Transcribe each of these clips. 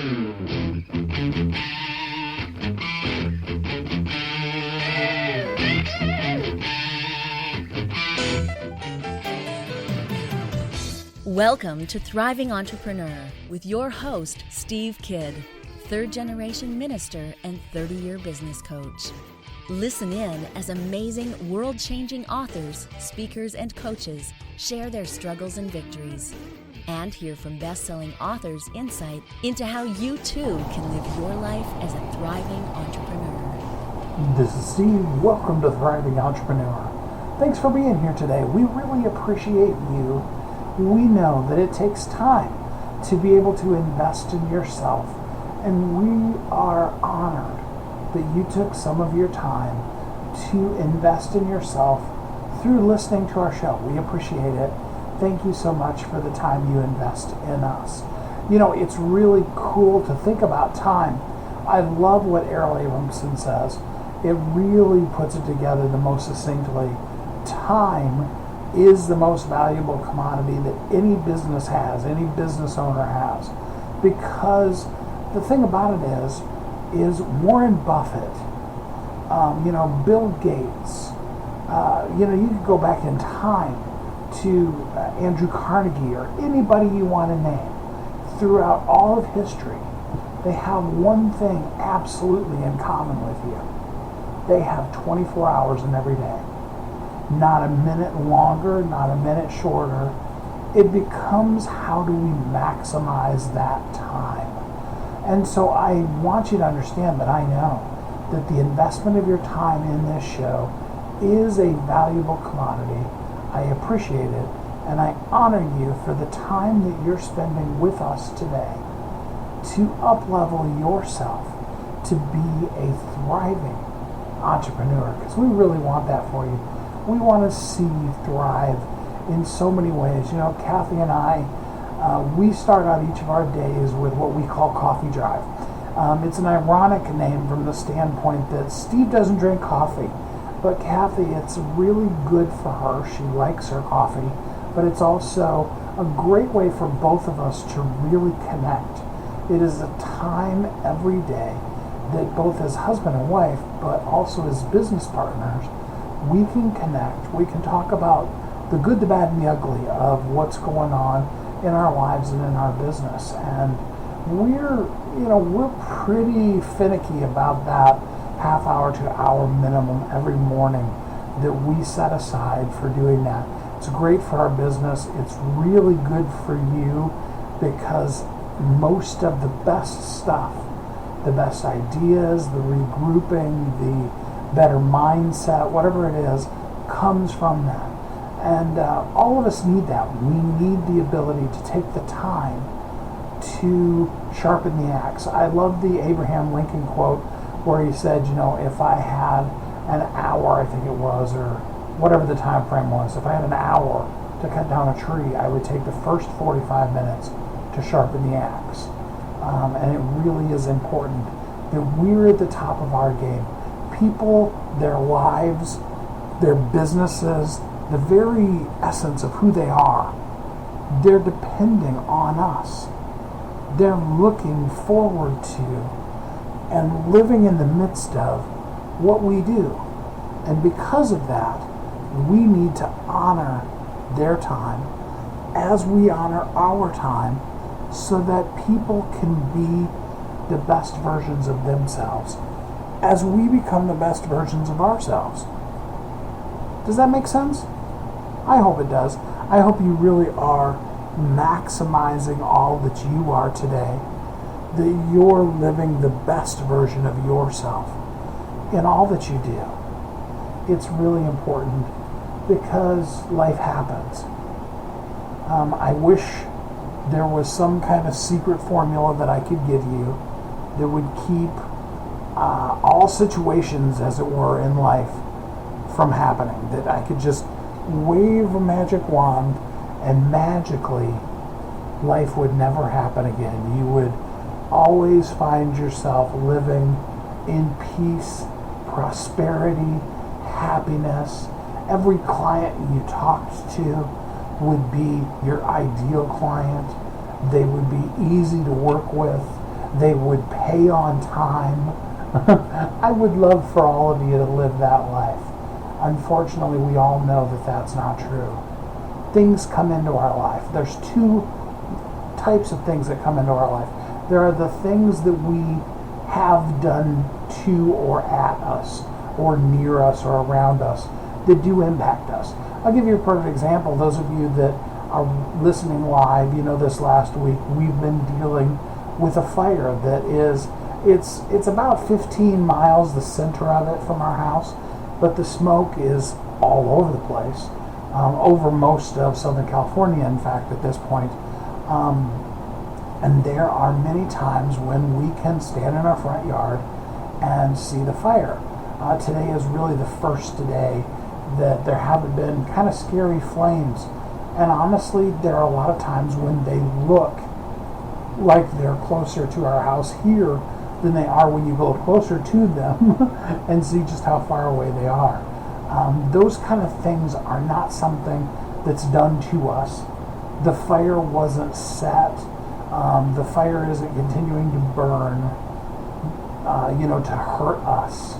Welcome to Thriving Entrepreneur with your host, Steve Kidd, third-generation minister and 30-year business coach. Listen in as amazing, world-changing authors, speakers, and coaches share their struggles and victories. And hear from best-selling authors' insight into how you too can live your life as a thriving entrepreneur. This is Steve. Welcome to Thriving Entrepreneur. Thanks for being here today. We really appreciate you. We know that it takes time to be able to invest in yourself, and we are honored that you took some of your time to invest in yourself through listening to our show. We appreciate it. Thank you so much for the time you invest in us. You know, it's really cool to think about time. I love what Errol Abramson says. It really puts it together the most succinctly. Time is the most valuable commodity that any business has, any business owner has. Because the thing about it is Warren Buffett, Bill Gates, you could go back in time to Andrew Carnegie or anybody you want to name. Throughout all of history, they have one thing absolutely in common with you. They have 24 hours in every day. Not a minute longer, not a minute shorter. It becomes, how do we maximize that time? And so I want you to understand that I know that the investment of your time in this show is a valuable commodity. I appreciate it, and I honor you for the time that you're spending with us today to up-level yourself to be a thriving entrepreneur, because we really want that for you. We want to see you thrive in so many ways. You know, Kathy and I, we start out each of our days with what we call Coffee Drive. It's an ironic name from the standpoint that Steve doesn't drink coffee, but Kathy, it's really good for her. She likes her coffee, but it's also a great way for both of us to really connect. It is a time every day that both as husband and wife, but also as business partners, we can connect. We can talk about the good, the bad, and the ugly of what's going on in our lives and in our business. And we're pretty finicky about that half hour to hour minimum every morning that we set aside for doing that. It's great for our business. It's really good for you because most of the best stuff, the best ideas, the regrouping, the better mindset, whatever it is, comes from that. And all of us need that. We need the ability to take the time to sharpen the axe. I love the Abraham Lincoln quote where he said, if I had an hour, I think it was, or whatever the time frame was, if I had an hour to cut down a tree, I would take the first 45 minutes to sharpen the axe. And it really is important that we're at the top of our game. People, their lives, their businesses, the very essence of who they are, they're depending on us. They're looking forward to and living in the midst of what we do. And because of that, we need to honor their time as we honor our time so that people can be the best versions of themselves as we become the best versions of ourselves. Does that make sense? I hope it does. I hope you really are maximizing all that you are today, that you're living the best version of yourself in all that you do. It's really important because life happens. I wish there was some kind of secret formula that I could give you that would keep all situations, as it were, in life from happening, that I could just wave a magic wand and magically life would never happen again. You would always find yourself living in peace, prosperity, happiness. Every client you talked to would be your ideal client. They would be easy to work with. they would pay on time. I would love for all of you to live that life. Unfortunately, we all know that that's not true. Things come into our life. There's two types of things that come into our life. There are the things that we have done to or at us, or near us, or around us, that do impact us. I'll give you a perfect example. Those of you that are listening live, you know this last week we've been dealing with a fire that is, it's about 15 miles, the center of it, from our house, but the smoke is all over the place, over most of Southern California, in fact, at this point. And there are many times when we can stand in our front yard and see the fire. Today is really the first day that there haven't been kind of scary flames. And honestly, there are a lot of times when they look like they're closer to our house here than they are when you go closer to them and see just how far away they are. Those kind of things are not something that's done to us. The fire wasn't set. The fire isn't continuing to burn, to hurt us.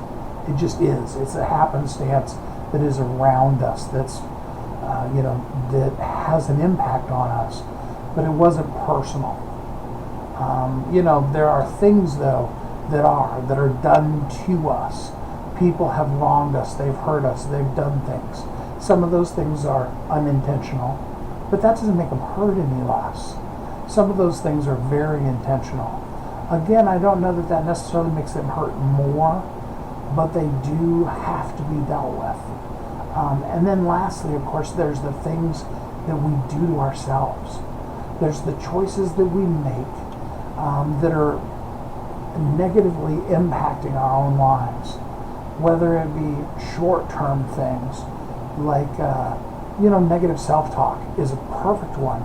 It just is. It's a happenstance that is around us, that's, that has an impact on us, but it wasn't personal. There are things, though, that are done to us. People have wronged us, they've hurt us, they've done things. Some of those things are unintentional, but that doesn't make them hurt any less. Some of those things are very intentional. Again, I don't know that that necessarily makes them hurt more, but they do have to be dealt with. And then lastly, of course, there's the things that we do to ourselves. There's the choices that we make that are negatively impacting our own lives, whether it be short-term things like, negative self-talk is a perfect one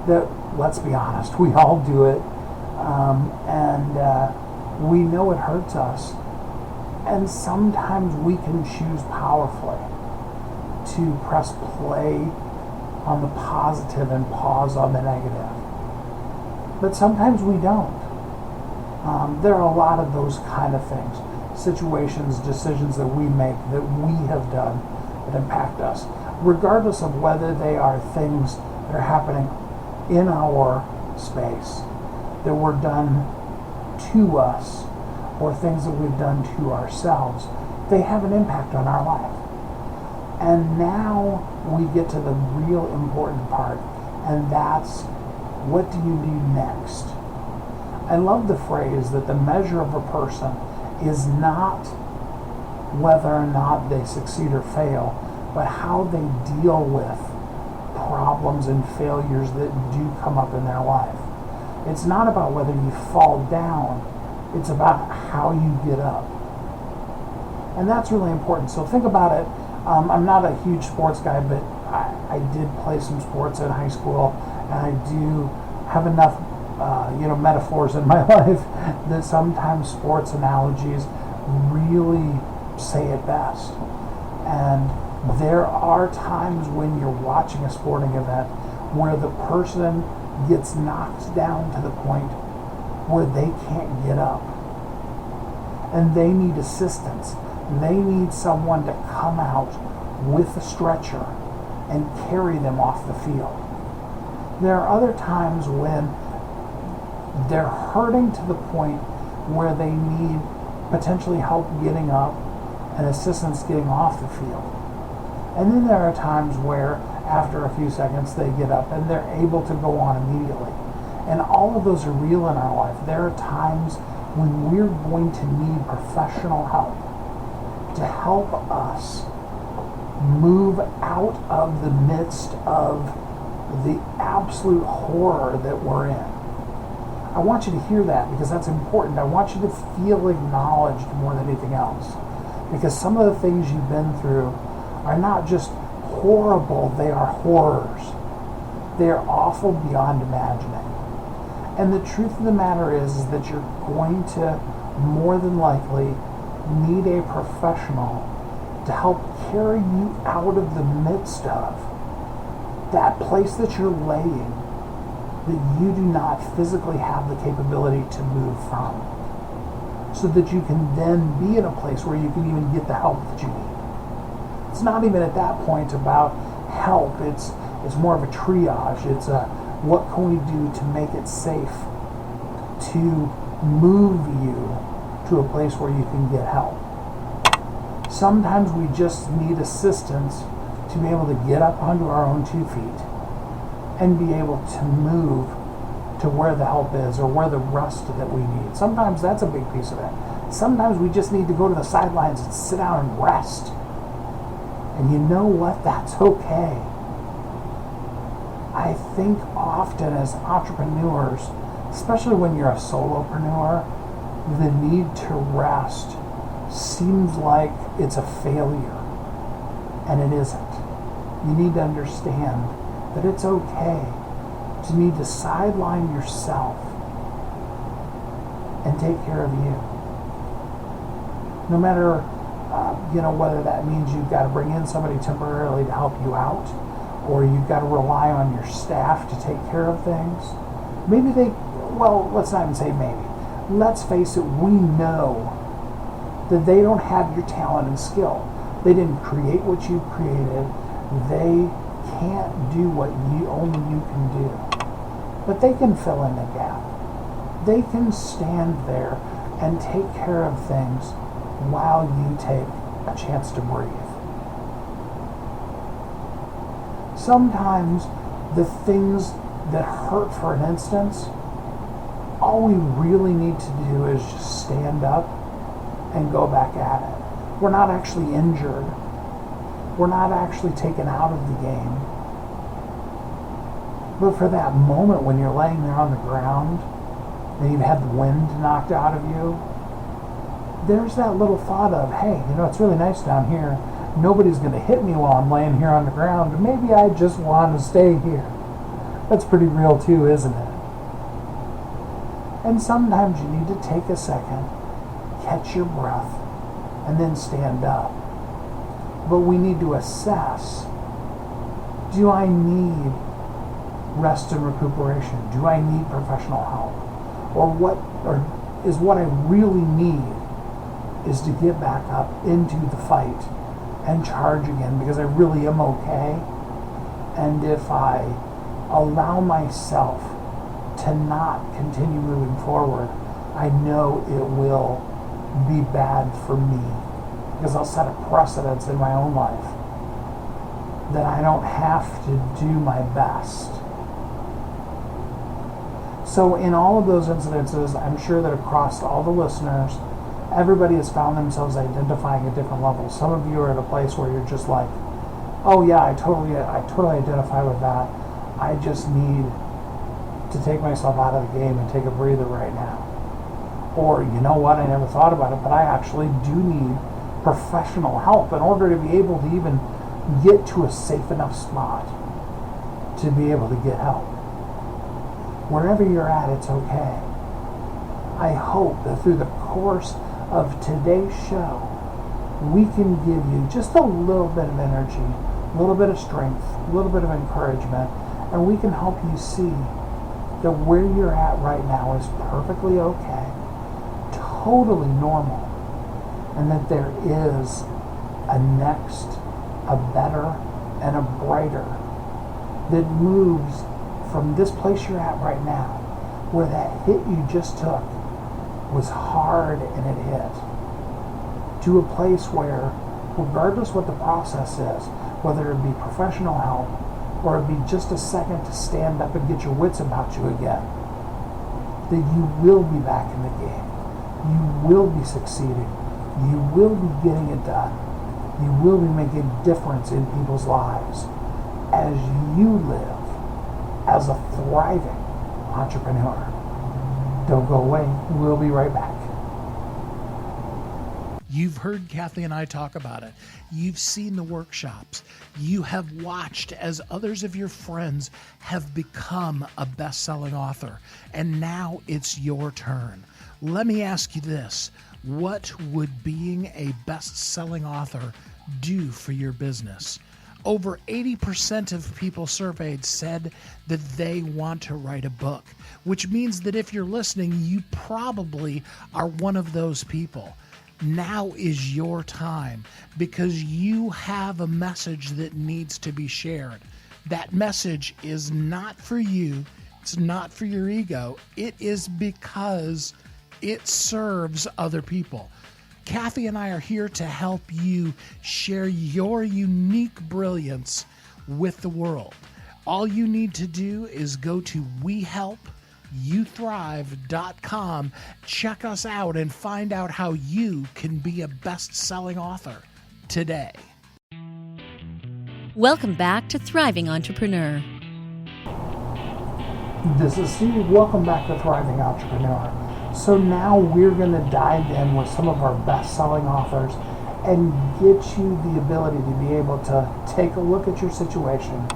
that, let's be honest, we all do it, and we know it hurts us, and sometimes we can choose powerfully to press play on the positive and pause on the negative. But sometimes we don't. There are a lot of those kind of things, situations, decisions that we make that we have done that impact us, regardless of whether they are things that are happening in our space, that were done to us, or things that we've done to ourselves. They have an impact on our life. And now we get to the real important part, and that's, what do you do next? I love the phrase that the measure of a person is not whether or not they succeed or fail, but how they deal with problems and failures that do come up in their life. It's not about whether you fall down, it's about how you get up. And that's really important. So think about it. I'm not a huge sports guy, but I did play some sports in high school, and I do have enough metaphors in my life that sometimes sports analogies really say it best. And there are times when you're watching a sporting event where the person gets knocked down to the point where they can't get up, and they need assistance. They need someone to come out with a stretcher and carry them off the field. There are other times when they're hurting to the point where they need potentially help getting up and assistance getting off the field. And then there are times where after a few seconds they get up and they're able to go on immediately. And all of those are real in our life. There are times when we're going to need professional help to help us move out of the midst of the absolute horror that we're in. I want you to hear that, because that's important. I want you to feel acknowledged more than anything else, because some of the things you've been through are not just horrible, they are horrors. They are awful beyond imagining. And the truth of the matter is that you're going to more than likely need a professional to help carry you out of the midst of that place that you're laying that you do not physically have the capability to move from, so that you can then be in a place where you can even get the help that you need. It's not even at that point about help. It's more of a triage. It's a, what can we do to make it safe to move you to a place where you can get help. Sometimes we just need assistance to be able to get up onto our own 2 feet and be able to move to where the help is or where the rest that we need. Sometimes that's a big piece of it. Sometimes we just need to go to the sidelines and sit down and rest. And you know what? That's okay. I think often as entrepreneurs, especially when you're a solopreneur, the need to rest seems like it's a failure, and it isn't. You need to understand that it's okay to need to sideline yourself and take care of you. No matter, whether that means you've got to bring in somebody temporarily to help you out, or you've got to rely on your staff to take care of things. Let's not even say maybe. Let's face it, we know that they don't have your talent and skill. They didn't create what you created. They can't do what only you can do. But they can fill in the gap. They can stand there and take care of things while you take a chance to breathe. Sometimes the things that hurt for an instance, all we really need to do is just stand up and go back at it. We're not actually injured. We're not actually taken out of the game. But for that moment when you're laying there on the ground and you've had the wind knocked out of you, there's that little thought of, hey, it's really nice down here. Nobody's going to hit me while I'm laying here on the ground. Maybe I just want to stay here. That's pretty real too, isn't it? And sometimes you need to take a second, catch your breath, and then stand up. But we need to assess, do I need rest and recuperation? Do I need professional help? Or is what I really need is to get back up into the fight and charge again, because I really am okay. And if I allow myself to not continue moving forward, I know it will be bad for me, because I'll set a precedence in my own life that I don't have to do my best. So in all of those incidences, I'm sure that across all the listeners, everybody has found themselves identifying at different levels. Some of you are at a place where you're just like, oh yeah, I totally identify with that. I just need to take myself out of the game and take a breather right now. Or, you know what, I never thought about it, but I actually do need professional help in order to be able to even get to a safe enough spot to be able to get help. Wherever you're at, it's okay. I hope that through the course of today's show, we can give you just a little bit of energy, a little bit of strength, a little bit of encouragement, and we can help you see that where you're at right now is perfectly okay, totally normal, and that there is a next, a better, and a brighter that moves from this place you're at right now, where that hit you just took was hard and it hit, to a place where, regardless what the process is, whether it be professional help or it be just a second to stand up and get your wits about you again, that you will be back in the game. You will be succeeding. You will be getting it done. You will be making a difference in people's lives as you live as a thriving entrepreneur. Don't go away. We'll be right back. You've heard Kathy and I talk about it. You've seen the workshops. You have watched as others of your friends have become a best-selling author. And now it's your turn. Let me ask you this. What would being a best-selling author do for your business? Over 80% of people surveyed said that they want to write a book, which means that if you're listening, you probably are one of those people. Now is your time because you have a message that needs to be shared. That message is not for you. It's not for your ego. It is because it serves other people. Kathy and I are here to help you share your unique brilliance with the world. All you need to do is go to WeHelpYouThrive.com, check us out, and find out how you can be a best-selling author today. Welcome back to Thriving Entrepreneur. This is Steve. Welcome back to Thriving Entrepreneur. So now we're going to dive in with some of our best-selling authors and get you the ability to be able to take a look at your situation,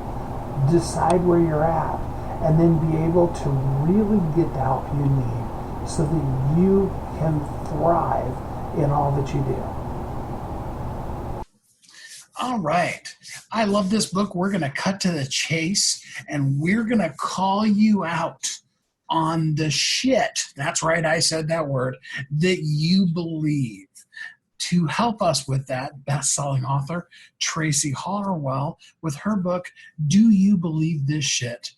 decide where you're at, and then be able to really get the help you need so that you can thrive in all that you do. All right. I love this book. We're going to cut to the chase, and we're going to call you out on the shit, that's right, I said that word, that you believe. To help us with that, best-selling author Tracy Harwell with her book, Do You Believe This Shit?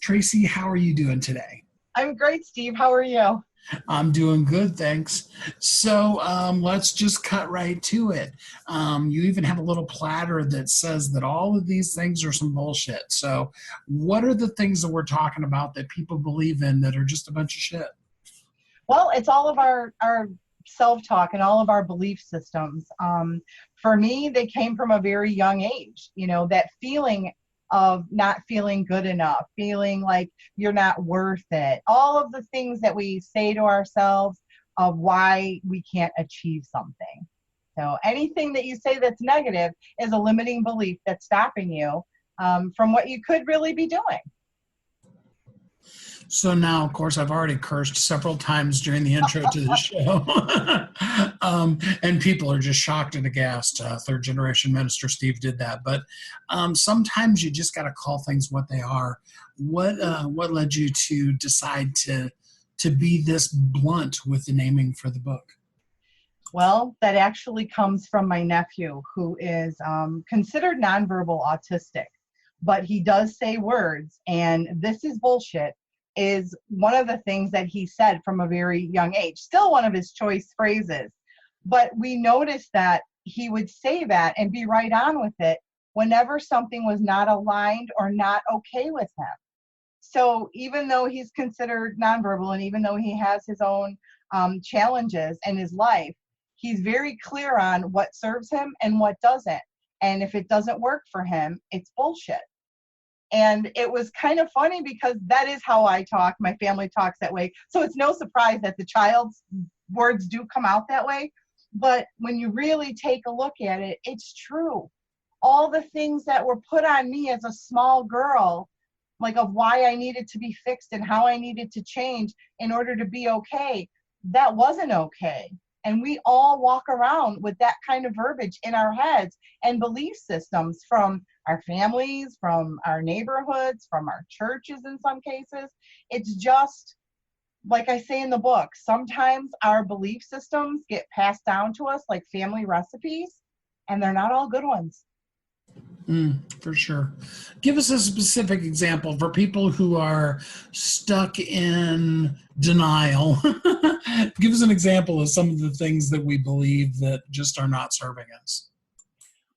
Tracy, how are you doing today? I'm great, Steve. How are you? I'm doing good, thanks. So let's just cut right to it. You even have a little platter that says that all of these things are some bullshit. So what are the things that we're talking about that people believe in that are just a bunch of shit? Well, it's all of our self-talk and all of our belief systems. For me, they came from a very young age. You know, that feeling of not feeling good enough, feeling like you're not worth it, all of the things that we say to ourselves of why we can't achieve something. So anything that you say that's negative is a limiting belief that's stopping you from what you could really be doing. So now, of course, I've already cursed several times during the intro to the show. And people are just shocked and aghast. Third generation minister Steve did that. But sometimes you just got to call things what they are. What led you to decide to be this blunt with the naming for the book? Well, that actually comes from my nephew, who is considered nonverbal autistic, but he does say words, and this is bullshit is one of the things that he said from a very young age, still one of his choice phrases. But we noticed that he would say that and be right on with it whenever something was not aligned or not okay with him. So even though he's considered nonverbal and even though he has his own challenges in his life, he's very clear on what serves him and what doesn't. And if it doesn't work for him, it's bullshit. And it was kind of funny because that is how I talk. My family talks that way. So it's no surprise that the child's words do come out that way. But when you really take a look at it, it's true. All the things that were put on me as a small girl, like of why I needed to be fixed and how I needed to change in order to be okay, that wasn't okay. And we all walk around with that kind of verbiage in our heads and belief systems from our families, from our neighborhoods, from our churches in some cases. It's just, like I say in the book, sometimes our belief systems get passed down to us like family recipes, and they're not all good ones. For sure. Give us a specific example for people who are stuck in denial. Give us an example of some of the things that we believe that just are not serving us.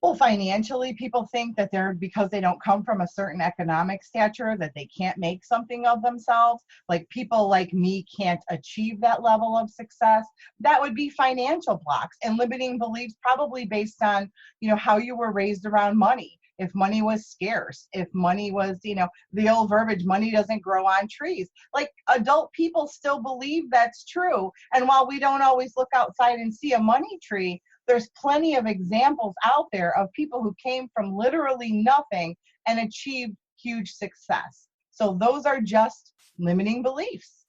Well, financially, people think that because they don't come from a certain economic stature, that they can't make something of themselves. Like people like me can't achieve that level of success. That would be financial blocks and limiting beliefs, probably based on, how you were raised around money. If money was scarce, if money was, the old verbiage, money doesn't grow on trees. Like adult people still believe that's true. And while we don't always look outside and see a money tree, there's plenty of examples out there of people who came from literally nothing and achieved huge success. So those are just limiting beliefs.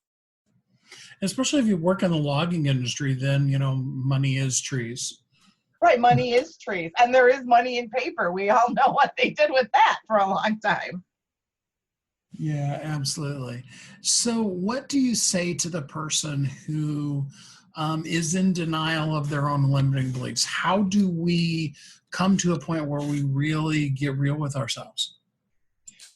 Especially if you work in the logging industry, then, money is trees. Right, money is trees, and there is money in paper. We all know what they did with that for a long time. Yeah, absolutely. So, what do you say to the person who is in denial of their own limiting beliefs? How do we come to a point where we really get real with ourselves?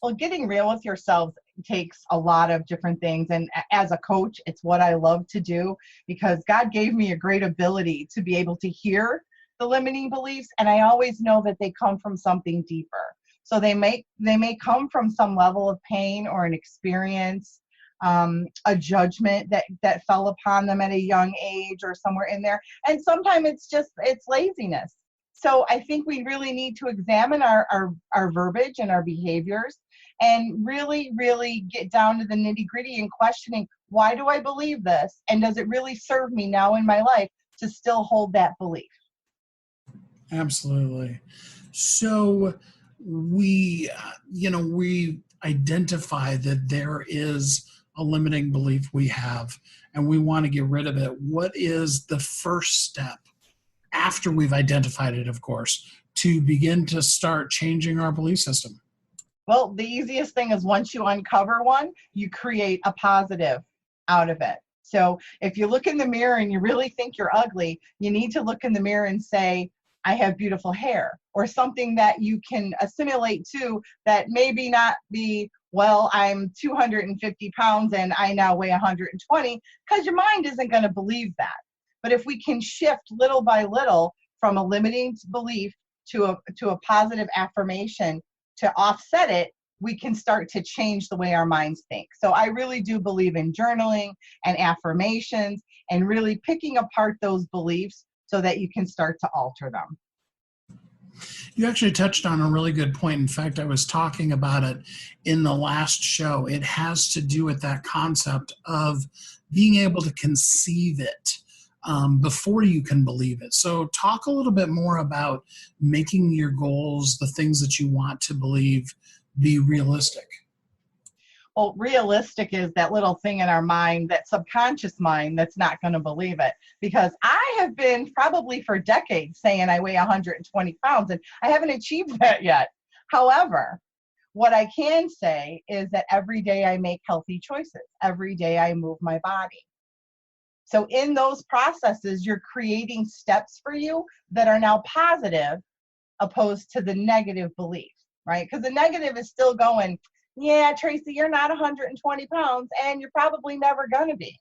Well, getting real with yourselves takes a lot of different things. And as a coach, it's what I love to do because God gave me a great ability to be able to hear the limiting beliefs. And I always know that they come from something deeper. So they may come from some level of pain or an experience, a judgment that fell upon them at a young age or somewhere in there. And sometimes it's laziness. So I think we really need to examine our verbiage and our behaviors and really, really get down to the nitty gritty and questioning, why do I believe this? And does it really serve me now in my life to still hold that belief? Absolutely. So we identify that there is a limiting belief we have, and we want to get rid of it. What is the first step after we've identified it, of course, to begin to start changing our belief system? Well, the easiest thing is once you uncover one, you create a positive out of it. So if you look in the mirror and you really think you're ugly, you need to look in the mirror and say, I have beautiful hair, or something that you can assimilate to that maybe not be, well, I'm 250 pounds and I now weigh 120, because your mind isn't going to believe that. But if we can shift little by little from a limiting belief to a positive affirmation to offset it, we can start to change the way our minds think. So I really do believe in journaling and affirmations and really picking apart those beliefs so that you can start to alter them. You actually touched on a really good point. In fact, I was talking about it in the last show. It has to do with that concept of being able to conceive it before you can believe it. So talk a little bit more about making your goals, the things that you want to believe, be realistic. Well, realistic is that little thing in our mind, that subconscious mind that's not going to believe it. Because I have been probably for decades saying I weigh 120 pounds and I haven't achieved that yet. However, what I can say is that every day I make healthy choices. Every day I move my body. So in those processes, you're creating steps for you that are now positive opposed to the negative belief, right? Because the negative is still going, yeah, Tracy, you're not 120 pounds and you're probably never going to be.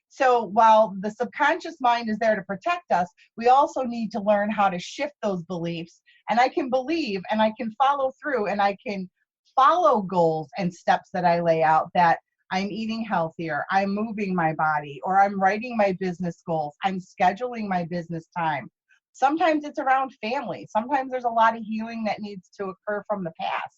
So while the subconscious mind is there to protect us, we also need to learn how to shift those beliefs. And I can believe and I can follow through and I can follow goals and steps that I lay out, that I'm eating healthier, I'm moving my body, or I'm writing my business goals, I'm scheduling my business time. Sometimes it's around family. Sometimes there's a lot of healing that needs to occur from the past.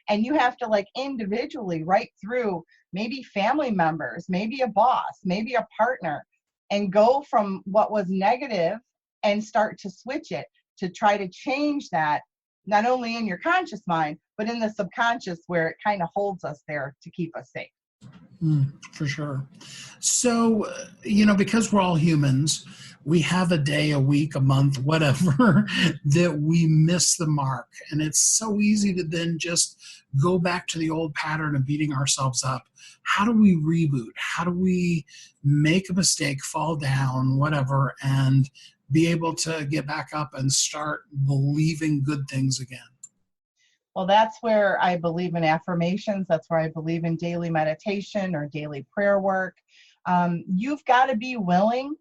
And you have to individually write through maybe family members, maybe a boss, maybe a partner, and go from what was negative and start to switch it to try to change that, not only in your conscious mind, but in the subconscious where it kind of holds us there to keep us safe. For sure. So, because we're all humans, we have a day, a week, a month, whatever, that we miss the mark. And it's so easy to then just go back to the old pattern of beating ourselves up. How do we reboot? How do we make a mistake, fall down, whatever, and be able to get back up and start believing good things again? Well, that's where I believe in affirmations. That's where I believe in daily meditation or daily prayer work. You've got to be willing.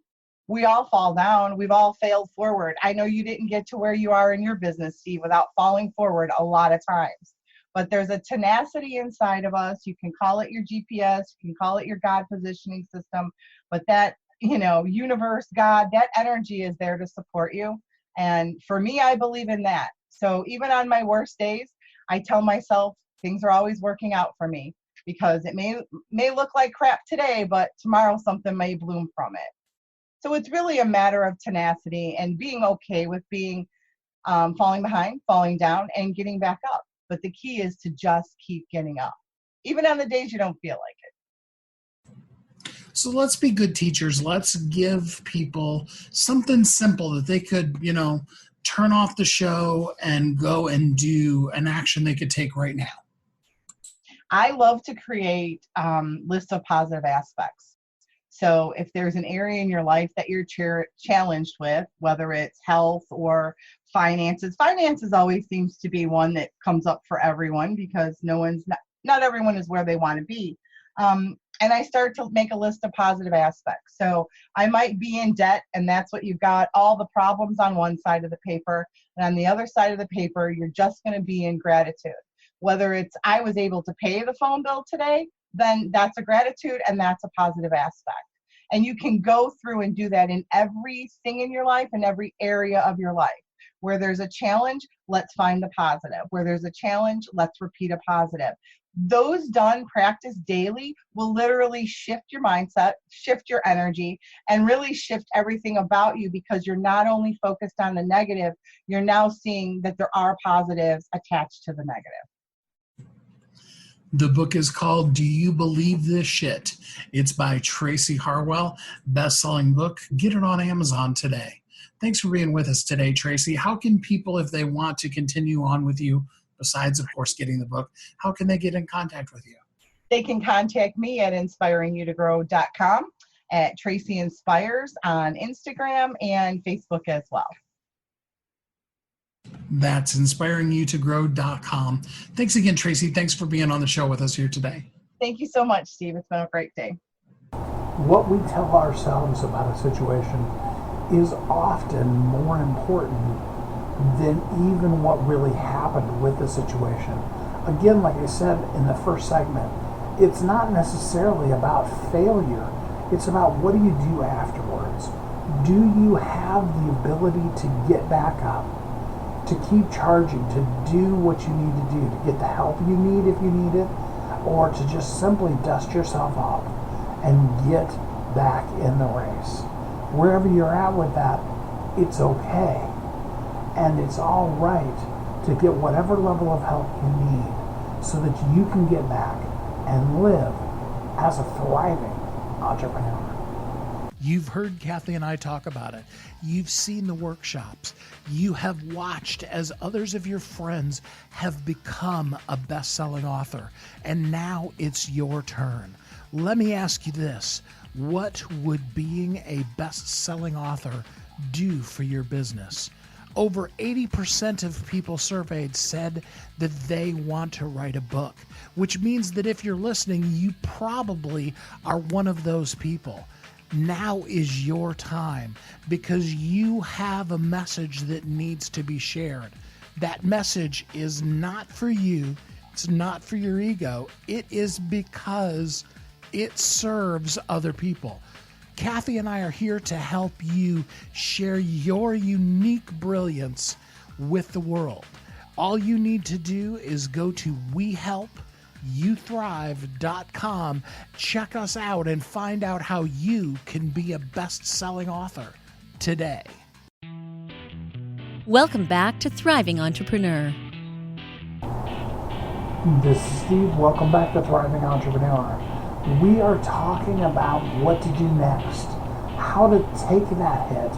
We all fall down. We've all failed forward. I know you didn't get to where you are in your business, Steve, without falling forward a lot of times. But there's a tenacity inside of us. You can call it your GPS. You can call it your God positioning system. But that, universe, God, that energy is there to support you. And for me, I believe in that. So even on my worst days, I tell myself things are always working out for me, because it may look like crap today, but tomorrow something may bloom from it. So it's really a matter of tenacity and being okay with being falling behind, falling down, and getting back up. But the key is to just keep getting up, even on the days you don't feel like it. So let's be good teachers. Let's give people something simple that they could, turn off the show and go and do an action they could take right now. I love to create lists of positive aspects. So if there's an area in your life that you're challenged with, whether it's health or finances always seems to be one that comes up for everyone because not everyone is where they want to be. And I start to make a list of positive aspects. So I might be in debt, and that's what you've got, all the problems on one side of the paper. And on the other side of the paper, you're just going to be in gratitude. Whether it's I was able to pay the phone bill today, then that's a gratitude and that's a positive aspect. And you can go through and do that in everything in your life and every area of your life. Where there's a challenge, let's find the positive. Where there's a challenge, let's repeat a positive. Those done, practice daily, will literally shift your mindset, shift your energy, and really shift everything about you because you're not only focused on the negative, you're now seeing that there are positives attached to the negative. The book is called Do You Believe This Shit? It's by Tracy Harwell, best-selling book. Get it on Amazon today. Thanks for being with us today, Tracy. How can people, if they want to continue on with you, besides, of course, getting the book, how can they get in contact with you? They can contact me at inspiringyoutogrow.com, at Tracy Inspires on Instagram and Facebook as well. That's inspiringyoutogrow.com. Thanks again, Tracy. Thanks for being on the show with us here today. Thank you so much, Steve. It's been a great day. What we tell ourselves about a situation is often more important than even what really happened with the situation. Again, like I said in the first segment, it's not necessarily about failure. It's about what do you do afterwards? Do you have the ability to get back up, to keep charging, to do what you need to do, to get the help you need if you need it, or to just simply dust yourself off and get back in the race? Wherever you're at with that, it's okay. And it's all right to get whatever level of help you need so that you can get back and live as a thriving entrepreneur. You've heard Kathy and I talk about it. You've seen the workshops. You have watched as others of your friends have become a best-selling author. And now it's your turn. Let me ask you this. What would being a best-selling author do for your business? Over 80% of people surveyed said that they want to write a book, which means that if you're listening, you probably are one of those people. Now is your time because you have a message that needs to be shared. That message is not for you. It's not for your ego. It is because it serves other people. Kathy and I are here to help you share your unique brilliance with the world. All you need to do is go to WeHelpYouThrive.com, check us out, and find out how you can be a best-selling author today. Welcome back to Thriving Entrepreneur. This is Steve. Welcome back to Thriving Entrepreneur. We are talking about what to do next, how to take that hit,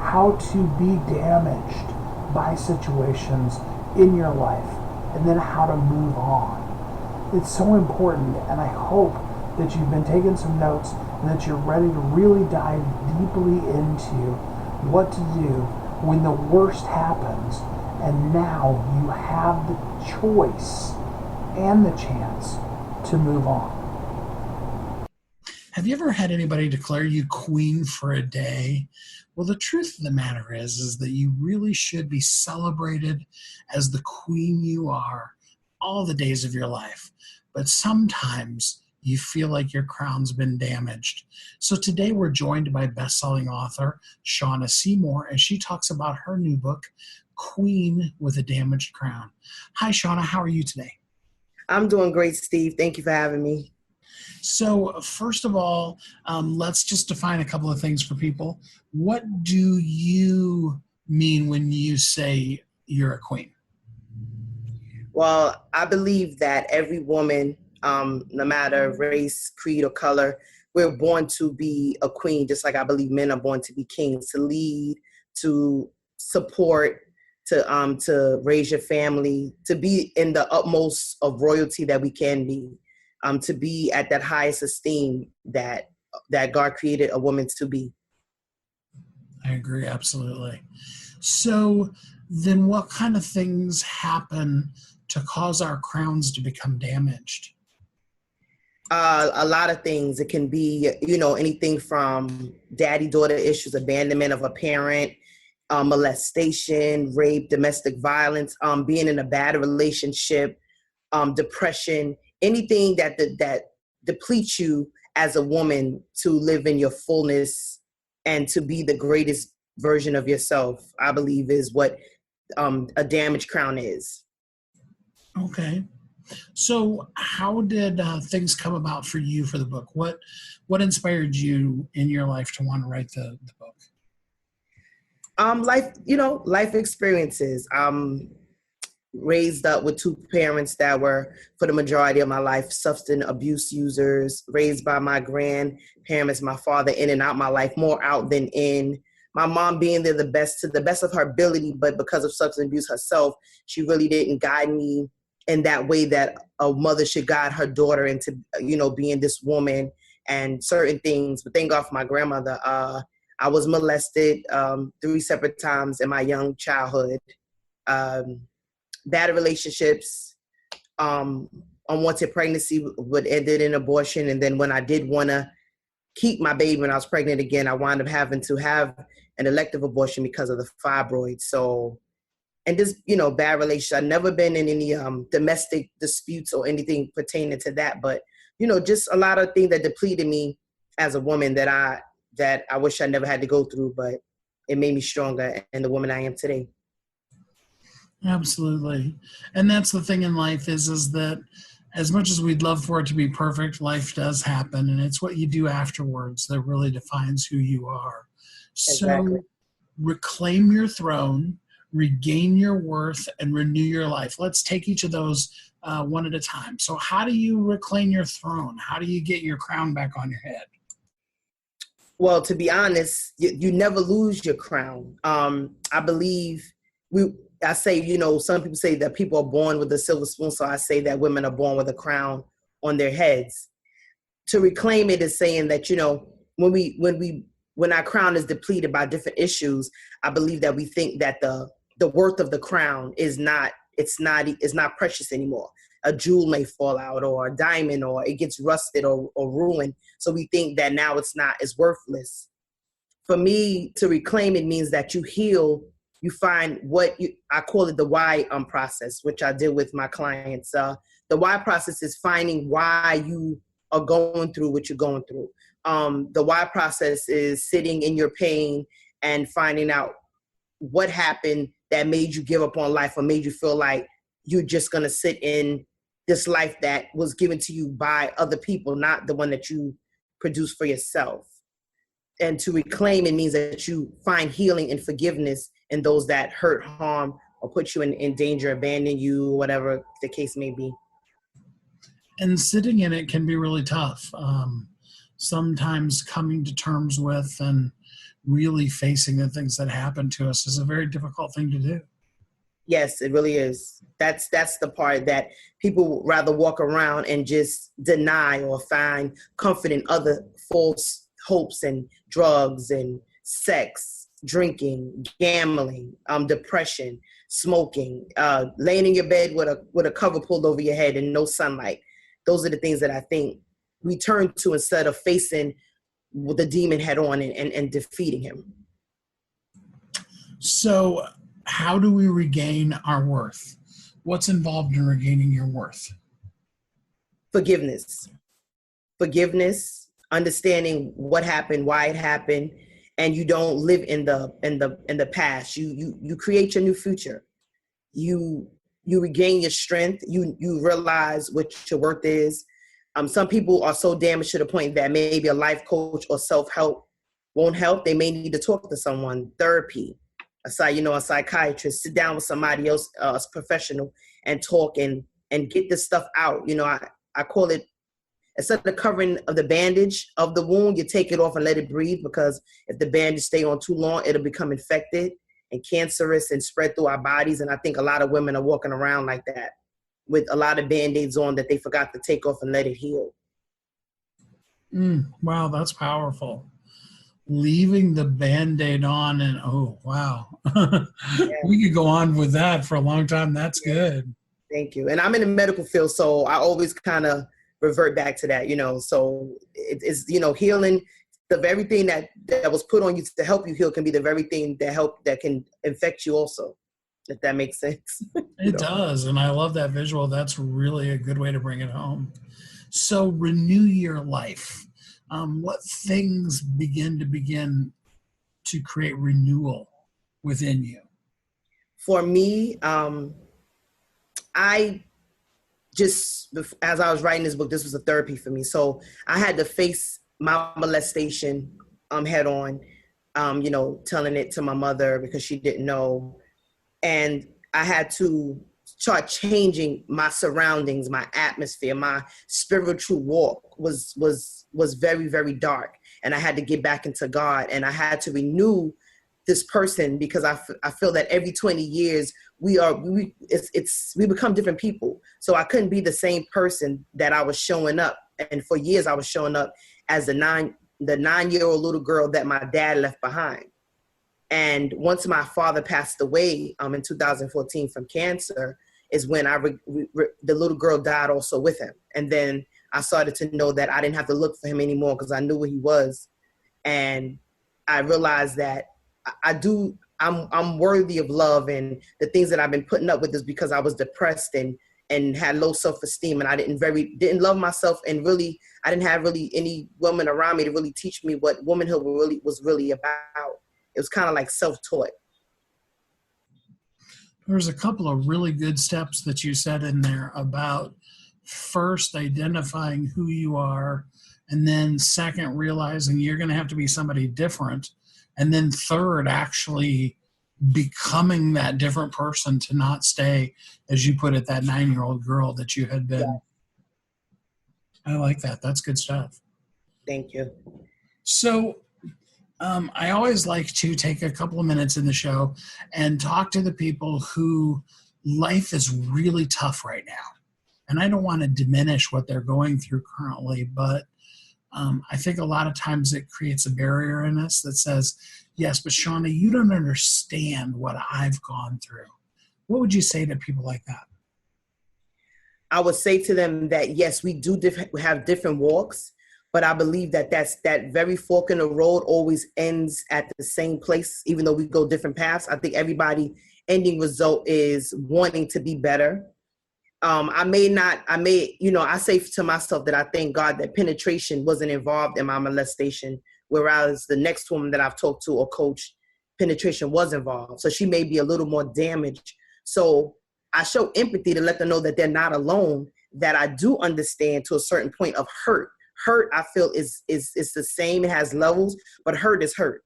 how to be damaged by situations in your life, and then how to move on. It's so important, and I hope that you've been taking some notes and that you're ready to really dive deeply into what to do when the worst happens, and now you have the choice and the chance to move on. Have you ever had anybody declare you queen for a day? Well, the truth of the matter is that you really should be celebrated as the queen you are all the days of your life. But sometimes you feel like your crown's been damaged. So today we're joined by best-selling author Shawna Seymore, and she talks about her new book, Queen with a Damaged Crown. Hi, Shawna. How are you today? I'm doing great, Steve. Thank you for having me. So first of all, let's just define a couple of things for people. What do you mean when you say you're a queen? Well, I believe that every woman, no matter race, creed, or color, we're born to be a queen, just like I believe men are born to be kings, to lead, to support, to raise your family, to be in the utmost of royalty that we can be, to be at that highest esteem that God created a woman to be. I agree, absolutely. So then what kind of things happen to cause our crowns to become damaged? A lot of things. It can be, anything from daddy-daughter issues, abandonment of a parent, molestation, rape, domestic violence, being in a bad relationship, depression, anything that depletes you as a woman to live in your fullness and to be the greatest version of yourself, I believe is what a damaged crown is. Okay. So how did things come about for you for the book? What inspired you in your life to want to write the book? Life experiences. Raised up with two parents that were, for the majority of my life, substance abuse users, raised by my grandparents, my father in and out my life, more out than in. My mom being there to the best of her ability, but because of substance abuse herself, she really didn't guide me in that way that a mother should guide her daughter into, being this woman and certain things. But thank God for my grandmother. I was molested 3 separate times in my young childhood. Bad relationships, unwanted pregnancy would end in abortion. And then when I did want to keep my baby when I was pregnant again, I wound up having to have an elective abortion because of the fibroids. So, and this, bad relationship. I've never been in any domestic disputes or anything pertaining to that. But, just a lot of things that depleted me as a woman that I wish I never had to go through, but it made me stronger and the woman I am today. Absolutely. And that's the thing in life is that as much as we'd love for it to be perfect, life does happen. And it's what you do afterwards that really defines who you are. Exactly. So reclaim your throne, regain your worth, and renew your life. Let's take each of those one at a time. So how do you reclaim your throne? How do you get your crown back on your head? Well, to be honest, you never lose your crown. I believe some people say that people are born with a silver spoon. So I say that women are born with a crown on their heads. To reclaim it is saying that, when our crown is depleted by different issues, I believe that we think that the worth of the crown is not precious anymore. A jewel may fall out or a diamond, or it gets rusted or ruined. So we think that now it's worthless. For me, to reclaim it means that you heal. You find I call it the why process, which I deal with my clients. The why process is finding why you are going through what you're going through. The why process is sitting in your pain and finding out what happened that made you give up on life or made you feel like you're just going to sit in this life that was given to you by other people, not the one that you produced for yourself. And to reclaim it means that you find healing and forgiveness in those that hurt, harm, or put you in danger, abandon you, whatever the case may be. And sitting in it can be really tough. Sometimes coming to terms with and really facing the things that happen to us is a very difficult thing to do. Yes, it really is. That's the part that people rather walk around and just deny or find comfort in other false hopes and drugs and sex, drinking, gambling, depression, smoking, laying in your bed with a cover pulled over your head and no sunlight. Those are the things that I think we turn to instead of facing the demon head on and defeating him. So how do we regain our worth? What's involved in regaining your worth? Forgiveness, understanding what happened, why it happened, and you don't live in the past. You create your new future. You regain your strength. You realize what your worth is. Some people are so damaged to the point that maybe a life coach or self-help won't help. They may need to talk to someone, therapy, a psychiatrist, sit down with somebody else, a professional, and talk and get this stuff out. I call it instead of covering of the bandage of the wound, you take it off and let it breathe, because if the bandage stay on too long, it'll become infected and cancerous and spread through our bodies. And I think a lot of women are walking around like that with a lot of Band-Aids on that they forgot to take off and let it heal. Wow, that's powerful. Leaving the Band-Aid on, and oh, wow. We could go on with that for a long time. That's good. Thank you. And I'm in the medical field, so I always kind of revert back to that, so it's, healing the very thing that was put on you to help you heal can be the very thing that can infect you also, if that makes sense. It does. And I love that visual. That's really a good way to bring it home. So renew your life. What things begin to create renewal within you? For me, I just, as I was writing this book, this was a therapy for me. So I had to face my molestation head on, telling it to my mother because she didn't know. And I had to start changing my surroundings, my atmosphere, my spiritual walk was very, very dark. And I had to get back into God, and I had to renew this person, because I feel that every 20 years we become different people. So I couldn't be the same person that I was showing up. And for years I was showing up as the 9-year-old little girl that my dad left behind. And once my father passed away in 2014 from cancer, is when the little girl died also with him. And then I started to know that I didn't have to look for him anymore, because I knew where he was. And I realized that I'm worthy of love, and the things that I've been putting up with is because I was depressed and had low self-esteem, and I didn't love myself, and really I didn't have really any woman around me to really teach me what womanhood was really about. It was kind of like self-taught. There's a couple of really good steps that you said in there about first identifying who you are, and then second, realizing you're going to have to be somebody different. And then third, actually becoming that different person to not stay, as you put it, that 9-year-old girl that you had been. Yeah. I like that. That's good stuff. Thank you. So I always like to take a couple of minutes in the show and talk to the people who life is really tough right now. And I don't want to diminish what they're going through currently, but I think a lot of times it creates a barrier in us that says, yes, but Shawna, you don't understand what I've gone through. What would you say to people like that? I would say to them that, yes, we do have different walks, but I believe that that very fork in the road always ends at the same place, even though we go different paths. I think everybody ending result is wanting to be better. I say to myself that I thank God that penetration wasn't involved in my molestation, whereas the next woman that I've talked to or coached, penetration was involved. So she may be a little more damaged. So I show empathy to let them know that they're not alone, that I do understand to a certain point of hurt. Hurt, I feel, is the same. It has levels, but hurt is hurt.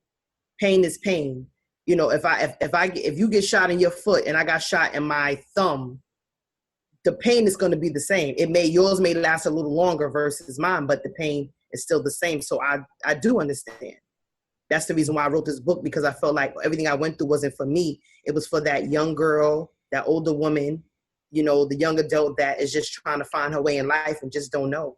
Pain is pain. If you get shot in your foot and I got shot in my thumb, the pain is going to be the same. Yours may last a little longer versus mine, but the pain is still the same. So I do understand. That's the reason why I wrote this book, because I felt like everything I went through wasn't for me. It was for that young girl, that older woman, the young adult that is just trying to find her way in life and just don't know.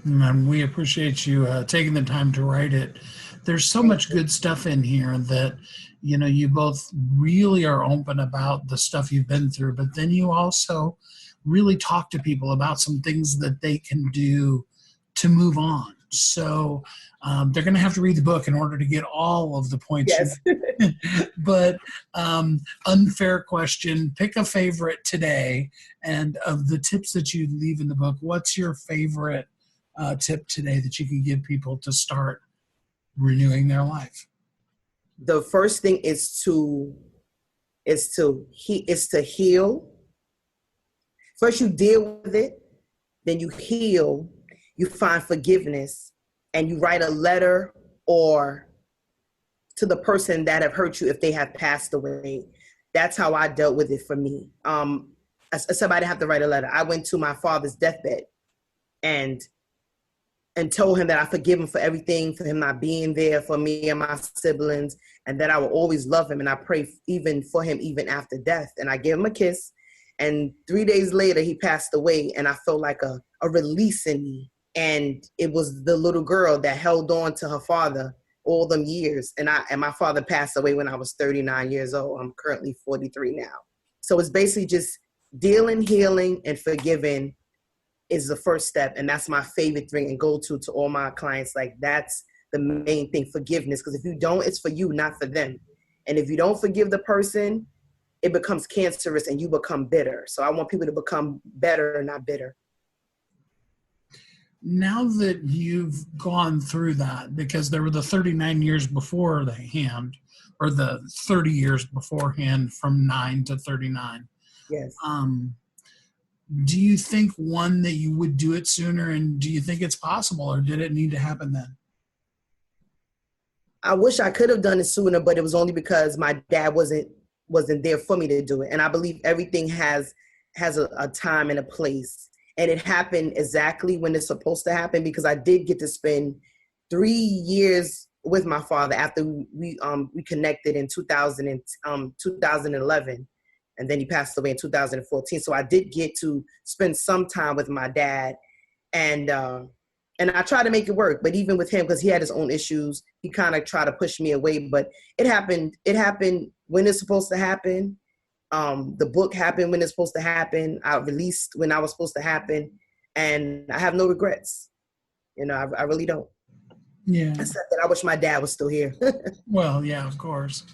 And we appreciate you taking the time to write it. There's so much good stuff in here that, you both really are open about the stuff you've been through, but then you also really talk to people about some things that they can do to move on. So they're going to have to read the book in order to get all of the points. Yes. But unfair question, pick a favorite today. And of the tips that you leave in the book, what's your favorite tip today that you can give people to start renewing their life? The first thing is to heal. First you deal with it, then you heal, you find forgiveness, and you write a letter or to the person that have hurt you if they have passed away. That's how I dealt with it for me. Somebody have to write a letter. I went to my father's deathbed and told him that I forgive him for everything, for him not being there for me and my siblings, and that I will always love him. And I pray even for him, even after death. And I gave him a kiss. And 3 days later, he passed away. And I felt like a release in me. And it was the little girl that held on to her father all them years. And my father passed away when I was 39 years old. I'm currently 43 now. So it's basically just dealing, healing, and forgiving is the first step. And that's my favorite thing and go to all my clients. Like, that's the main thing, forgiveness. Because if you don't, it's for you, not for them. And if you don't forgive the person, it becomes cancerous and you become bitter. So I want people to become better, not bitter. Now that you've gone through that, because there were the 39 years before the hand, or the 30 years beforehand from 9 to 39. Yes. Do you think, one, that you would do it sooner, and do you think it's possible, or did it need to happen then? I wish I could have done it sooner, but it was only because my dad wasn't there for me to do it. And I believe everything has a time and a place. And it happened exactly when it's supposed to happen, because I did get to spend 3 years with my father after we connected in 2011. And then he passed away in 2014. So I did get to spend some time with my dad. And I tried to make it work. But even with him, because he had his own issues, he kind of tried to push me away. But it happened when it's supposed to happen. The book happened when it's supposed to happen. I released when I was supposed to happen. And I have no regrets. I really don't. Yeah. Except that I wish my dad was still here. Well, yeah, of course.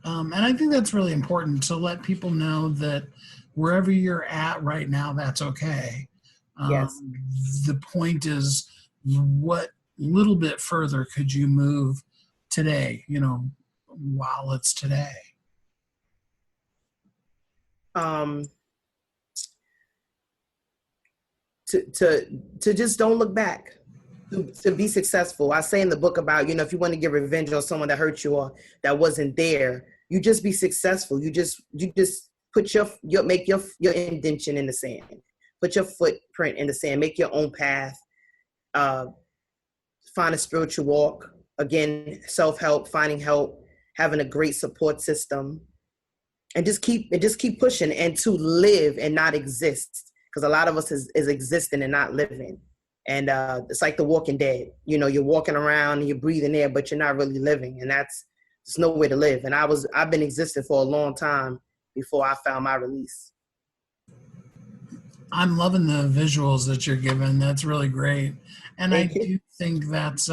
And I think that's really important to let people know that wherever you're at right now, that's okay. Yes. The point is, what little bit further could you move today, while it's today? To just don't look back. To be successful. I say in the book about, if you want to get revenge on someone that hurt you or that wasn't there, you just be successful. You just put make your indentation in the sand. Put your footprint in the sand. Make your own path. Find a spiritual walk. Again, self-help, finding help, having a great support system, and just keep pushing, and to live and not exist. Because a lot of us is existing and not living. And it's like The Walking Dead. You're walking around and you're breathing air, but you're not really living. And there's no way to live. And I've been existing for a long time before I found my release. I'm loving the visuals that you're giving. That's really great. And I do think that's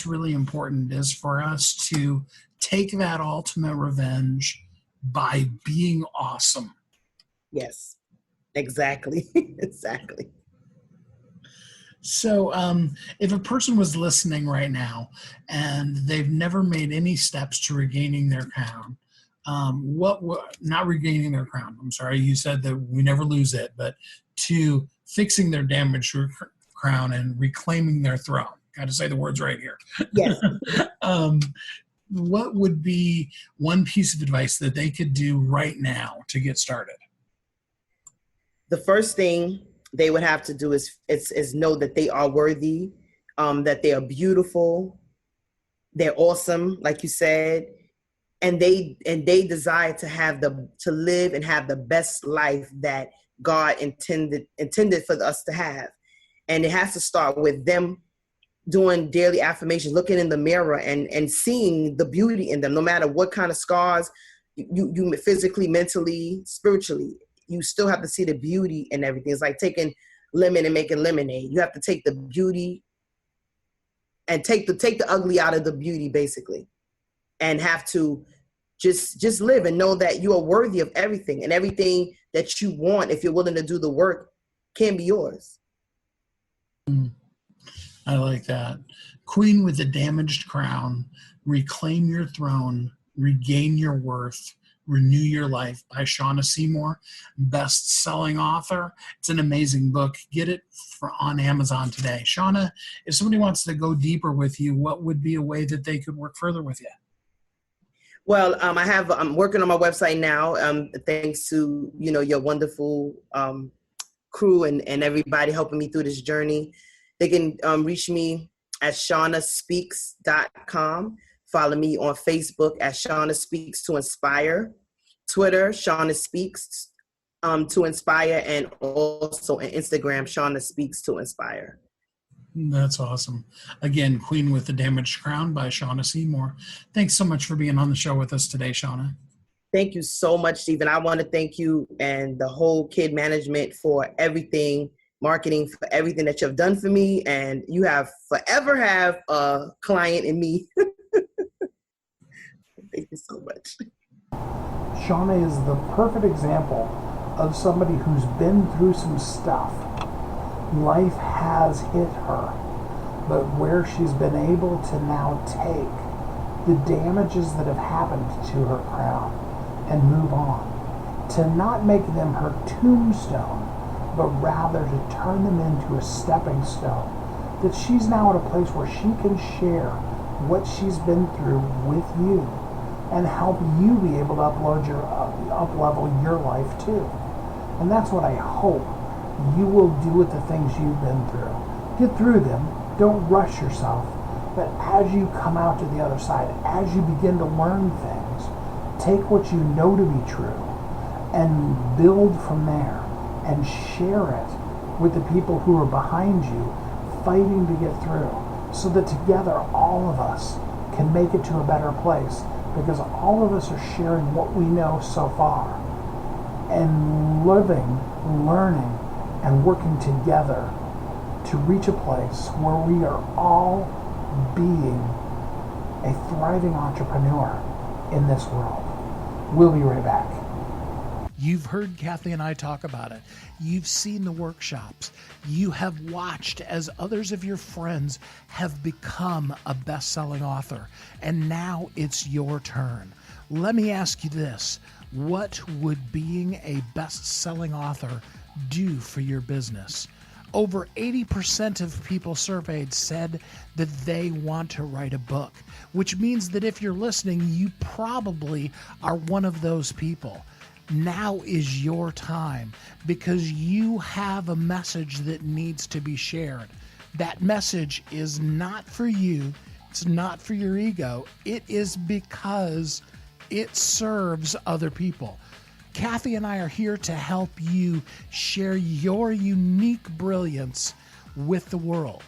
really important, is for us to take that ultimate revenge by being awesome. Yes, exactly. Exactly. So if a person was listening right now and they've never made any steps to regaining their crown, not regaining their crown, I'm sorry, you said that we never lose it, but to fixing their damaged crown and reclaiming their throne. Got to say the words right here. Yes. What would be one piece of advice that they could do right now to get started? The first thing they would have to do is know that they are worthy, that they are beautiful, they're awesome, like you said, and they desire to live and have the best life that God intended for us to have. And it has to start with them doing daily affirmations, looking in the mirror and seeing the beauty in them, no matter what kind of scars you physically, mentally, spiritually. You still have to see the beauty in everything. It's like taking lemon and making lemonade. You have to take the beauty and take the ugly out of the beauty, basically, and have to just live and know that you are worthy of everything, and everything that you want, if you're willing to do the work, can be yours. I like that. Queen with the damaged crown, reclaim your throne, regain your worth, renew your life, by Shawna Seymore, best-selling author. It's an amazing book. Get it on Amazon today. Shawna, if somebody wants to go deeper with you, what would be a way that they could work further with you? Well, I'm working on my website now, thanks to your wonderful crew and everybody helping me through this journey. They can reach me at shawnaspeaks.com. Follow me on Facebook at Shawna Speaks to Inspire. Twitter, Shawna Speaks to Inspire, and also on Instagram, Shawna Speaks to Inspire. That's awesome. Again, Queen with the Damaged Crown by Shawna Seymore. Thanks so much for being on the show with us today, Shawna. Thank you so much, Stephen. I want to thank you and the whole Kid Management for everything, marketing, for everything that you've done for me. And you have forever have a client in me. Thank you so much. Shawna is the perfect example of somebody who's been through some stuff. Life has hit her, but where she's been able to now take the damages that have happened to her crown and move on, to not make them her tombstone, but rather to turn them into a stepping stone, that she's now at a place where she can share what she's been through with you and help you be able to up-level your life too. And that's what I hope you will do with the things you've been through. Get through them. Don't rush yourself. But as you come out to the other side, as you begin to learn things, take what you know to be true and build from there and share it with the people who are behind you, fighting to get through, so that together all of us can make it to a better place, because all of us are sharing what we know so far and living, learning, and working together to reach a place where we are all being a thriving entrepreneur in this world. We'll be right back. You've heard Kathy and I talk about it. You've seen the workshops. You have watched as others of your friends have become a best-selling author. And now it's your turn. Let me ask you this. What would being a best-selling author do for your business? Over 80% of people surveyed said that they want to write a book, which means that if you're listening, you probably are one of those people. Now is your time, because you have a message that needs to be shared. That message is not for you. It's not for your ego. It is because it serves other people. Kathy and I are here to help you share your unique brilliance with the world.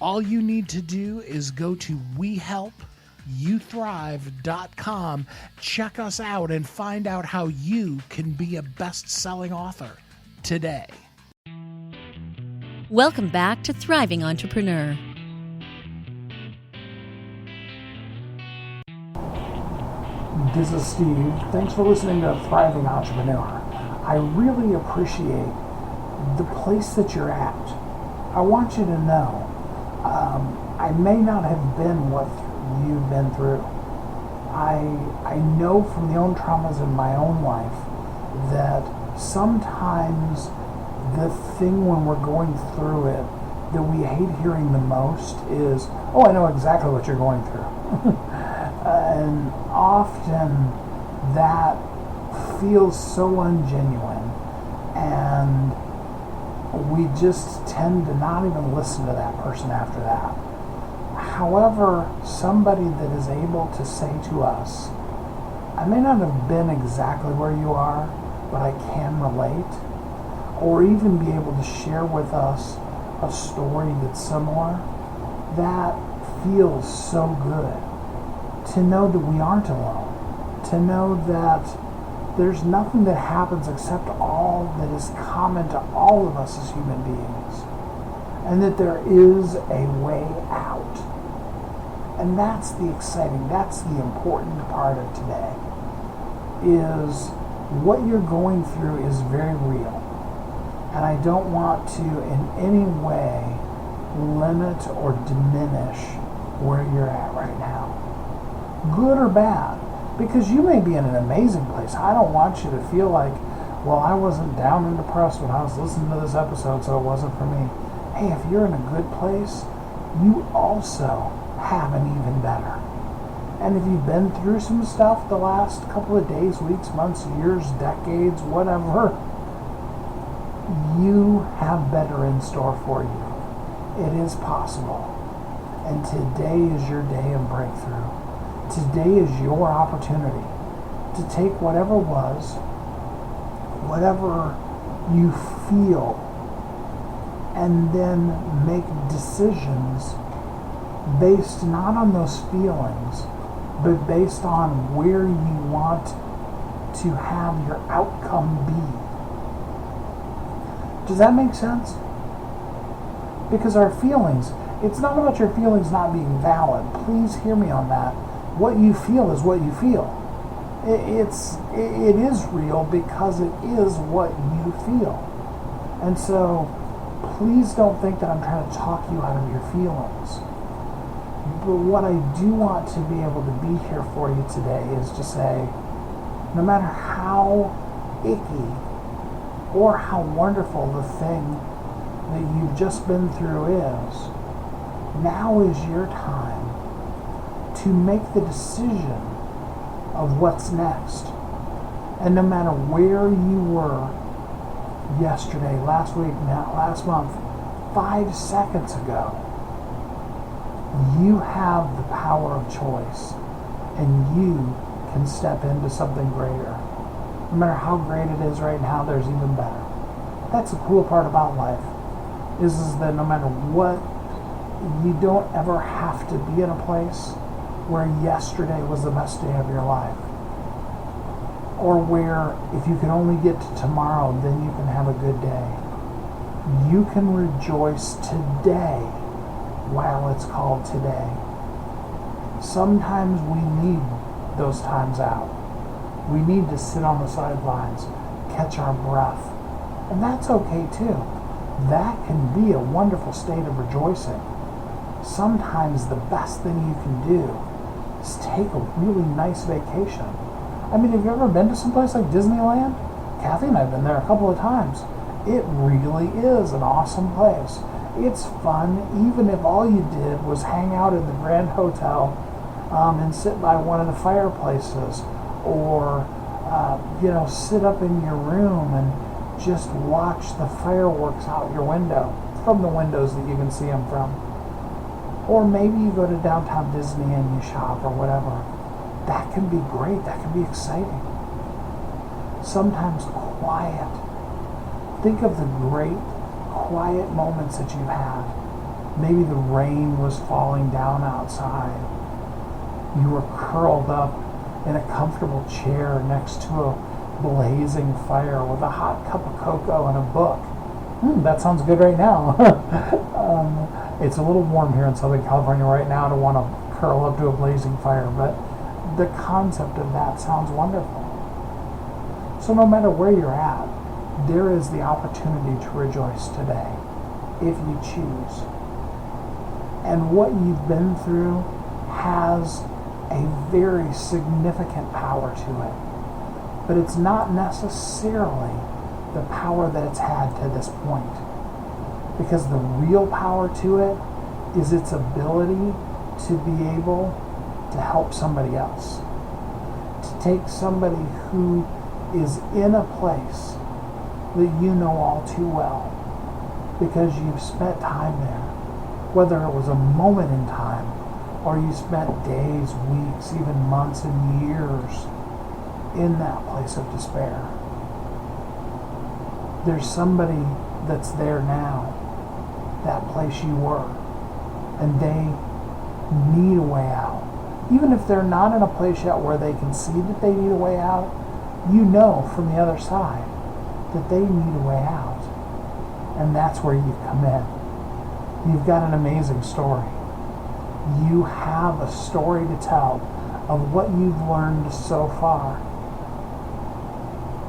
All you need to do is go to WeHelpYouThrive.com, check us out, and find out how you can be a best-selling author today. Welcome back to Thriving Entrepreneur. This is Steve. Thanks for listening to Thriving Entrepreneur. I really appreciate the place that you're at. I want you to know, I may not have been what you've been through. I know from the own traumas in my own life that sometimes the thing when we're going through it that we hate hearing the most is, oh, I know exactly what you're going through. And often that feels so ungenuine, and we just tend to not even listen to that person after that. However, somebody that is able to say to us, I may not have been exactly where you are, but I can relate, or even be able to share with us a story that's similar, that feels so good. To know that we aren't alone, to know that there's nothing that happens except all that is common to all of us as human beings, and that there is a way out. And that's the exciting, that's the important part of today, is what you're going through is very real. And I don't want to in any way limit or diminish where you're at right now, good or bad, because you may be in an amazing place. I don't want you to feel like, well, I wasn't down and depressed when I was listening to this episode, so it wasn't for me. Hey, if you're in a good place, you also have an even better. And if you've been through some stuff the last couple of days, weeks, months, years, decades, whatever, You have better in store for you. It is possible. And today is your day of breakthrough. Today is your opportunity to take whatever was, whatever you feel, and then make decisions based not on those feelings, but based on where you want to have your outcome be. Does that make sense? Because our feelings, it's not about your feelings not being valid. Please hear me on that. What you feel is what you feel. It is real because it is what you feel. And so, please don't think that I'm trying to talk you out of your feelings. But what I do want to be able to be here for you today is to say, no matter how icky or how wonderful the thing that you've just been through is, now is your time to make the decision of what's next. And no matter where you were yesterday, last week, last month, 5 seconds ago, you have the power of choice, and you can step into something greater. No matter how great it is right now, there's even better. That's the cool part about life, is that no matter what, you don't ever have to be in a place where yesterday was the best day of your life. Or where if you can only get to tomorrow, then you can have a good day. You can rejoice today while it's called today. Sometimes we need those times out. We need to sit on the sidelines, catch our breath. And that's okay too. That can be a wonderful state of rejoicing. Sometimes the best thing you can do is take a really nice vacation. I mean, have you ever been to someplace like Disneyland? Kathy and I have been there a couple of times. It really is an awesome place. It's fun, even if all you did was hang out in the Grand Hotel and sit by one of the fireplaces, or sit up in your room and just watch the fireworks out your window, from the windows that you can see them from. Or maybe you go to downtown Disney and you shop or whatever. That can be great. That can be exciting. Sometimes quiet. Think of the great quiet moments that you've had. Maybe the rain was falling down outside. You were curled up in a comfortable chair next to a blazing fire with a hot cup of cocoa and a book. That sounds good right now. It's a little warm here in Southern California right now to want to curl up to a blazing fire, but the concept of that sounds wonderful. So no matter where you're at, there is the opportunity to rejoice today, if you choose. And what you've been through has a very significant power to it. But it's not necessarily the power that it's had to this point. Because the real power to it is its ability to be able to help somebody else. To take somebody who is in a place that you know all too well, because you've spent time there, whether it was a moment in time, or you spent days, weeks, even months and years in that place of despair. There's somebody that's there now, that place you were, and they need a way out. Even if they're not in a place yet where they can see that they need a way out, you know from the other side that they need a way out. And that's where you come in. You've got an amazing story. You have a story to tell of what you've learned so far.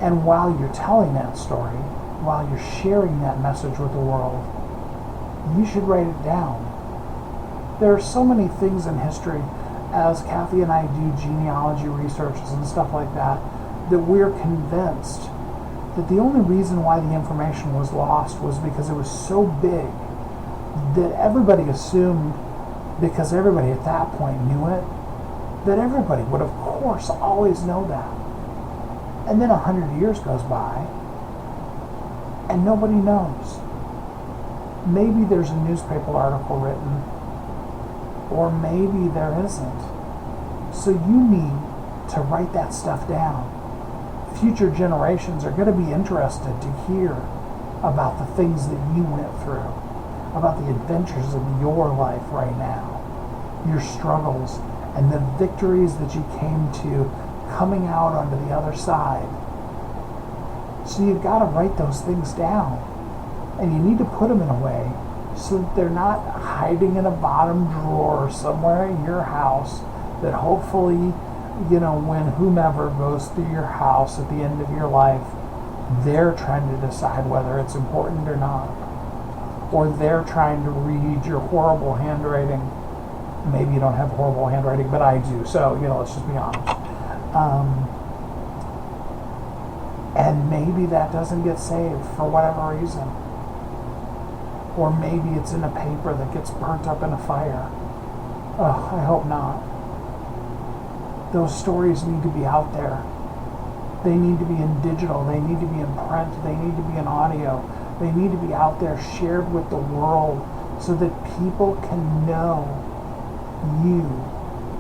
And while you're telling that story, while you're sharing that message with the world, you should write it down. There are so many things in history, as Kathy and I do genealogy researches and stuff like that, that we're convinced that the only reason why the information was lost was because it was so big that everybody assumed, because everybody at that point knew it, that everybody would of course always know that. And then 100 years goes by, and nobody knows. Maybe there's a newspaper article written, or maybe there isn't. So you need to write that stuff down. Future generations are going to be interested to hear about the things that you went through, about the adventures of your life right now, your struggles, and the victories that you came to coming out onto the other side. So you've got to write those things down, and you need to put them in a way so that they're not hiding in a bottom drawer somewhere in your house, that hopefully, when whomever goes through your house at the end of your life, they're trying to decide whether it's important or not. Or they're trying to read your horrible handwriting. Maybe you don't have horrible handwriting, but I do. So, let's just be honest. And maybe that doesn't get saved for whatever reason. Or maybe it's in a paper that gets burnt up in a fire. Oh, I hope not. Those stories need to be out there. They need to be in digital. They need to be in print. They need to be in audio. They need to be out there shared with the world so that people can know you.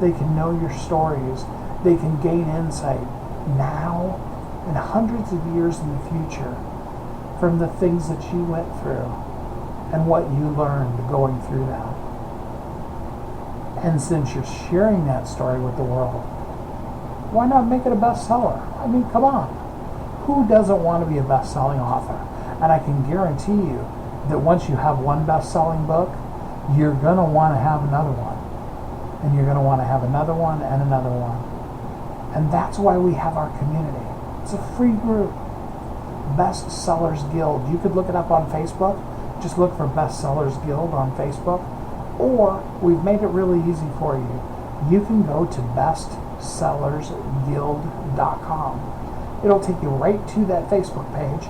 They can know your stories. They can gain insight now and hundreds of years in the future from the things that you went through and what you learned going through that. And since you're sharing that story with the world, why not make it a bestseller? I mean, come on. Who doesn't want to be a best-selling author? And I can guarantee you that once you have one best-selling book, you're going to want to have another one. And you're going to want to have another one and another one. And that's why we have our community. It's a free group. Bestsellers Guild. You could look it up on Facebook. Just look for Bestsellers Guild on Facebook. Or we've made it really easy for you. You can go to bestsellersguild.com. It'll take you right to that Facebook page.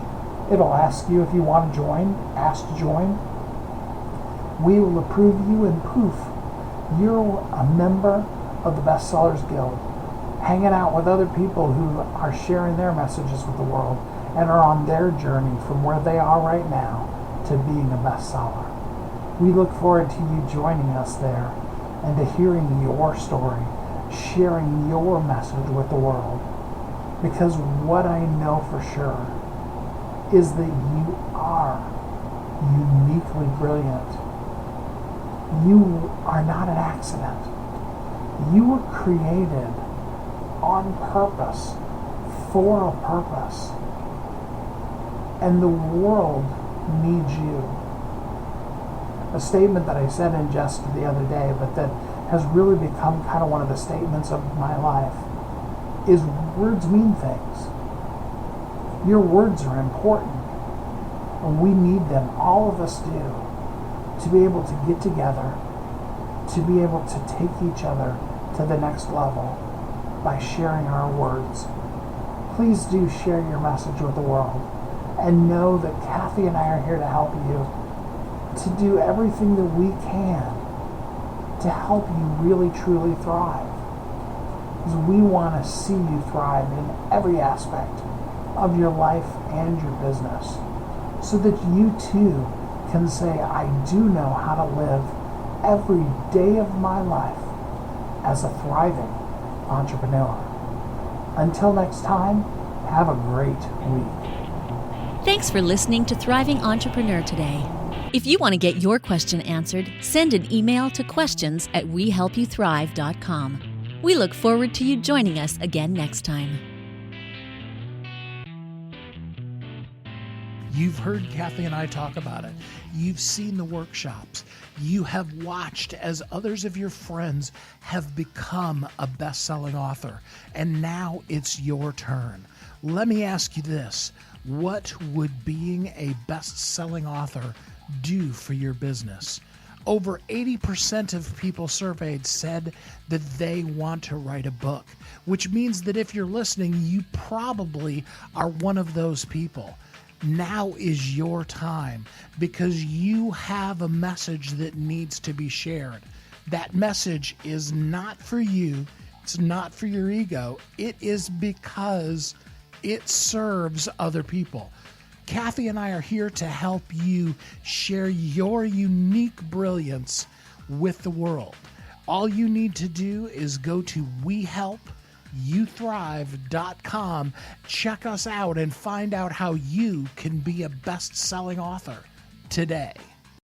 It'll ask you if you want to join. Ask to join. We will approve you, and poof, you're a member of the Bestsellers Guild, hanging out with other people who are sharing their messages with the world and are on their journey from where they are right now to being a bestseller. We look forward to you joining us there and to hearing your story, sharing your message with the world. Because what I know for sure is that you are uniquely brilliant. You are not an accident. You were created on purpose, for a purpose. And the world needs you. A statement that I said in jest the other day, but that has really become kind of one of the statements of my life, is words mean things. Your words are important, and we need them, all of us do, to be able to get together, to be able to take each other to the next level by sharing our words. Please do share your message with the world, and know that Kathy and I are here to help you, to do everything that we can to help you really truly thrive. Because we want to see you thrive in every aspect of your life and your business, so that you too can say, I do know how to live every day of my life as a thriving entrepreneur. Until next time, have a great week. Thanks for listening to Thriving Entrepreneur today. If you want to get your question answered, send an email to questions@wehelpyouthrive.com. We look forward to you joining us again next time. You've heard Kathy and I talk about it. You've seen the workshops. You have watched as others of your friends have become a best-selling author. And now it's your turn. Let me ask you this. What would being a best-selling author do for your business? Over 80% of people surveyed said that they want to write a book, which means that if you're listening, you probably are one of those people. Now is your time, because you have a message that needs to be shared. That message is not for you. It's not for your ego. It is because it serves other people. Kathy and I are here to help you share your unique brilliance with the world. All you need to do is go to WeHelpYouThrive.com, check us out, and find out how you can be a best-selling author today.